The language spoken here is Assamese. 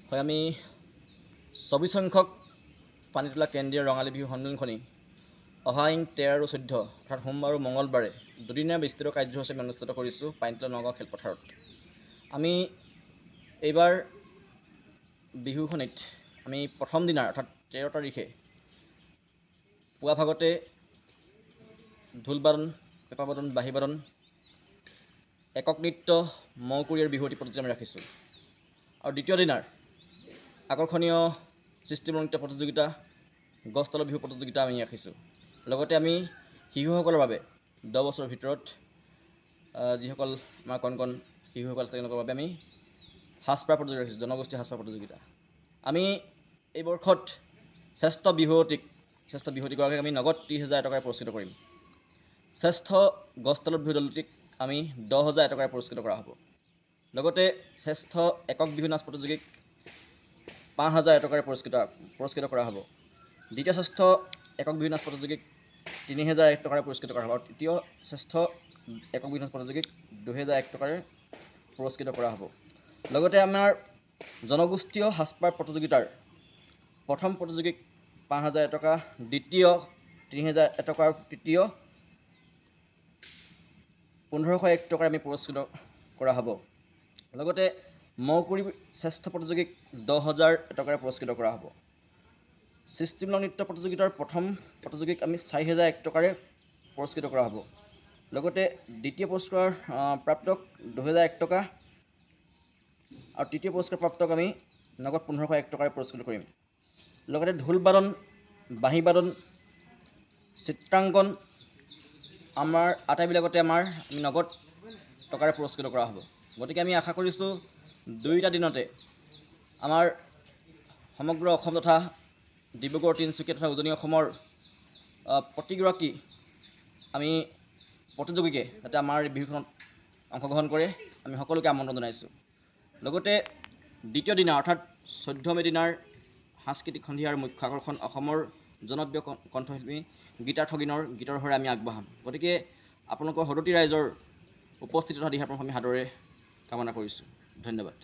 হয়, আমি 24 সংখ্যক পানীতোলা কেন্দ্ৰীয় ৰঙালী বিহু সন্মিলনখনি অহা 13 আৰু 14 অৰ্থাৎ সোমবাৰ আৰু মঙলবাৰে দুদিনীয়া বিস্তৃত কাৰ্যসূচী আমি অনুষ্ঠিত কৰিছোঁ পানীতোলা নগাঁও খেলপথাৰত। আমি এইবাৰ বিহুখনিত আমি প্ৰথম দিনাৰ অৰ্থাৎ 13 তাৰিখে পুৱা ভাগতে ঢোল বাদন, পেঁপা বাদন, বাঁহী বাদন, একক নৃত্য, মৌকুৰীয়াৰ বিহুৱতী প্ৰতিযোগিতা আমি ৰাখিছোঁ। আৰু দ্বিতীয় দিনাৰ আকৰ্ষণীয় সৃষ্টিমূলক নৃত্য প্ৰতিযোগিতা, গছ তলৰ বিহু প্ৰতিযোগিতা আমি ৰাখিছোঁ। লগতে আমি শিশুসকলৰ বাবে 10 বছৰৰ ভিতৰত যিসকল আমাৰ কণ কণ শিশুসকল তেওঁলোকৰ বাবে আমি সাজপাৰ প্ৰতিযোগিতা ৰাখিছোঁ, জনগোষ্ঠীয় সাজপাৰ প্ৰতিযোগিতা। আমি এই বৰ্ষত শ্ৰেষ্ঠ বিহুৱতীগৰাকীক আমি নগদ 30,000 টকাৰে পুৰস্কৃত কৰিম। শ্ৰেষ্ঠ গছ তলৰ বিহু দলটিক আমি 10,000 টকাৰে পুৰস্কৃত কৰা হ'ব। লগতে শ্ৰেষ্ঠ একক বিহু নাচ প্ৰতিযোগীক 5,000 টকাৰে পুৰস্কৃত কৰা হ'ব। দ্বিতীয় শ্ৰেষ্ঠ একক বিহু নাচ প্ৰতিযোগীক 3,001 টকাৰে পুৰস্কৃত কৰা হ'ব। আৰু তৃতীয় শ্ৰেষ্ঠ একক বিহু নাচ প্ৰতিযোগীক 2,001 টকাৰে পুৰস্কৃত কৰা হ'ব। লগতে আমাৰ জনগোষ্ঠীয় সাজপাৰ প্ৰতিযোগিতাৰ প্ৰথম প্ৰতিযোগীক 5,000 টকা, দ্বিতীয় 3,001 টকা আৰু তৃতীয় 1,501 টকাৰে আমি পুৰস্কৃত কৰা হ'ব। লগতে মৌকুৰী শ্ৰেষ্ঠ প্ৰতিযোগীক 10,000 টকাৰে পুৰস্কৃত কৰা হ'ব। সৃষ্টিমূলক নৃত্য প্ৰতিযোগিতাৰ প্ৰথম প্ৰতিযোগীক আমি 4,001 টকাৰে পুৰস্কৃত কৰা হ'ব। লগতে দ্বিতীয় পুৰস্কাৰ প্ৰাপ্তক 2,001 টকা আৰু তৃতীয় পুৰস্কাৰ প্ৰাপ্তক আমি নগদ 1,501 টকাৰে পুৰস্কৃত কৰিম। লগতে ঢোল বাদন, বাঁহী বাদন, চিত্ৰাংকন আমাৰ আটাইবিলাকতে আমি নগদ টকাৰে পুৰস্কৃত কৰা হ'ব। গতিকে আমি আশা কৰিছোঁ দুয়োটা দিনতে আমাৰ সমগ্ৰ অসম তথা ডিব্ৰুগড়, তিনিচুকীয়া তথা উজনি অসমৰ প্ৰতিগৰাকী আমি প্ৰতিযোগীকে যাতে আমাৰ এই বিহুখনত অংশগ্ৰহণ কৰে আমি সকলোকে আমন্ত্ৰণ জনাইছোঁ। লগতে দ্বিতীয় দিনা অৰ্থাৎ 14 মে' দিনাৰ সাংস্কৃতিক সন্ধিয়াৰ মুখ্য আকৰ্ষণ অসমৰ জনপ্ৰিয় কণ্ঠশিল্পী গীতা ঠগিনৰ গীতৰ সৈতে আমি আগবঢ়াম। গতিকে আপোনালোকৰ সদতি ৰাইজৰ উপস্থিতি তথা দিহা পৰামৰ্শ আমি সাদৰে কামনা কৰিছোঁ। ধন্যবাদ।